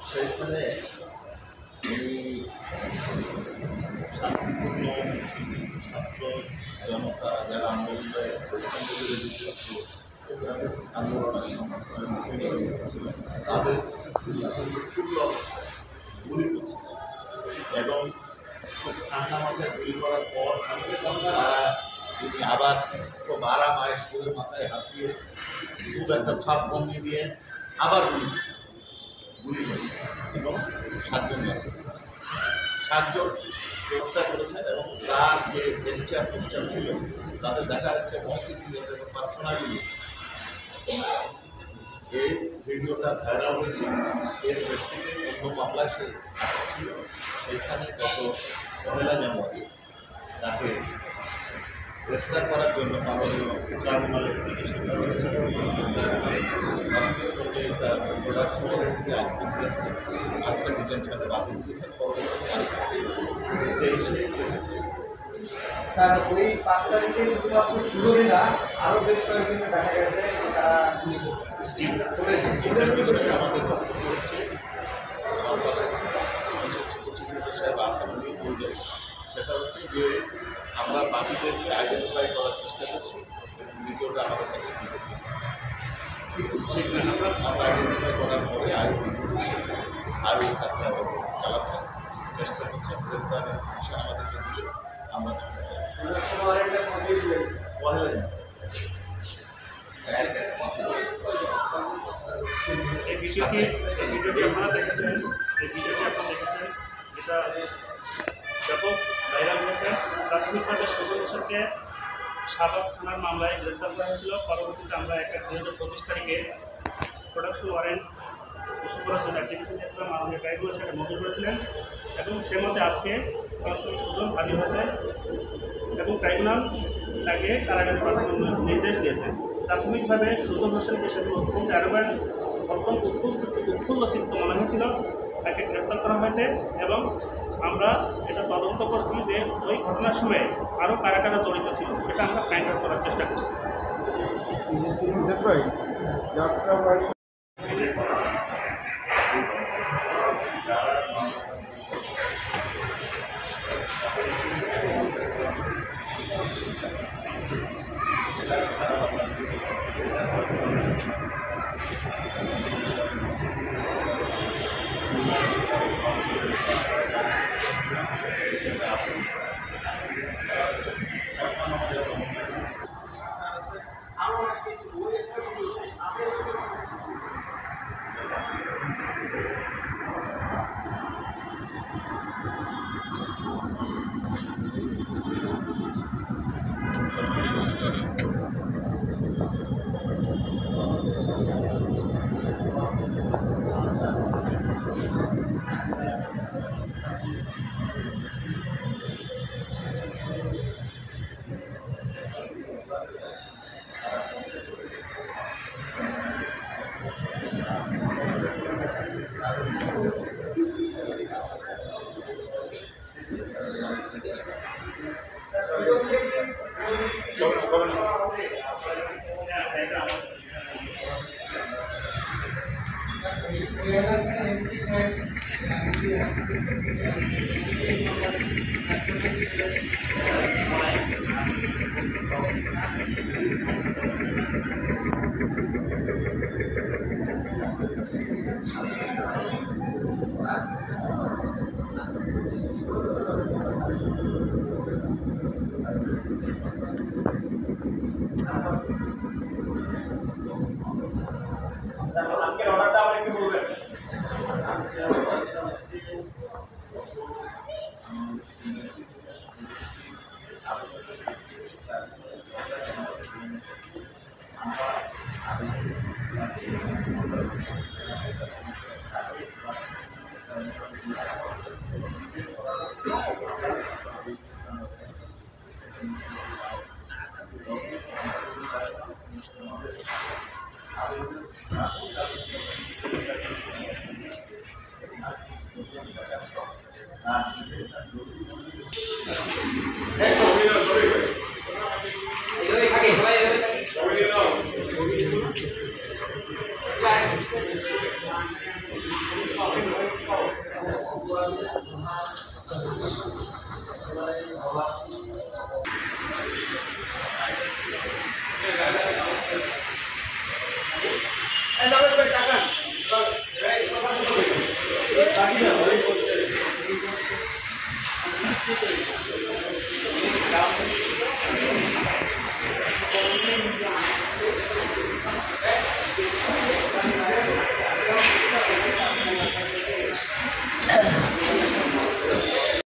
সেখানে শান্তিপূর্ণ ছাত্র জনতা যারা আন্দোলনে আন্দোলন তাদের গুলি করছে এবং খুব ঠান্ডা মাথায় গুলি করার পর তারা যদি আবার খুব মায়ের করে মাথায় হাত দিয়ে খুব একটা ভাব ভঙ্গি দিয়ে আবার গুলি করছে এবং 7 জন গ্রেপ্তার করেছেন এবং তার যে গেস্টার পোস্টার ছিল তাদের দেখা যাচ্ছে মসজিদ এবং পার্সোনালি এই ভিডিওটা ভাইরাল হয়েছে। এর প্রেক্ষিতে অন্য মামলায় সে ছিল, সেখানে গত 1 জানুয়ারি তাকে গ্রেপ্তার করার জন্য মাননীয় ট্রাইব্যুনালের তার প্রোডাকশন আজকে ডিটেনশনে বাতিল দিয়েছেন। স্যার ওই 5 তারিখে শুধুমাত্র সুরভি না আরও বেশ কয়েকজন দেখা গেছে তারা আমাদের বক্তব্য হচ্ছে সেটা হচ্ছে যে আমরা বাকিদেরকে আইডেন্টিফাই করার চেষ্টা করছি। ভিডিওটা আমাদের কাছে সেগুলি আমরা আইডেন্টিফাই করার পরে আরও কাজটা চালাচ্ছেন, চেষ্টা করছেন গ্রেপ্তারের বিষয় আমাদেরকে দিলে আমরা এই ভিডিওটি আপনারা দেখেছেন, এটা ব্যাপক ভাইরাল হয়েছে। প্রাথমিকভাবে সুজন হোসেনকে সাভার থানার মামলায় গ্রেপ্তার করা হয়েছিল। পরবর্তীতে আমরা 2025 তারিখে প্রোডাকশন ওয়ারেন্ট ইস্যু করার জন্য অ্যাপ্লিকেশন দিয়েছিলাম। আমাদের ট্রাইব্যুনাল সেটা মঞ্জুর করেছিলেন এবং সে মতে আজকে সুজন হাজির হয়েছে এবং ট্রাইব্যুনাল তাকে কারাগারে পাঠানোর নির্দেশ দিয়েছে। প্রাথমিকভাবে সুজন হোসেনকে সেদিন অত্যন্ত অ্যারোগ্যান্ট, অত্যন্ত উৎফুল্ল চিত্ত মনে হয়েছিল, তাকে গ্রেপ্তার করা হয়েছে এবং আমরা এটা তদন্ত করছি যে ওই ঘটনার সময় আরও কারা কারা জড়িত ছিল সেটা আমরা ফাইন্ড আউট করার চেষ্টা করছি। একদম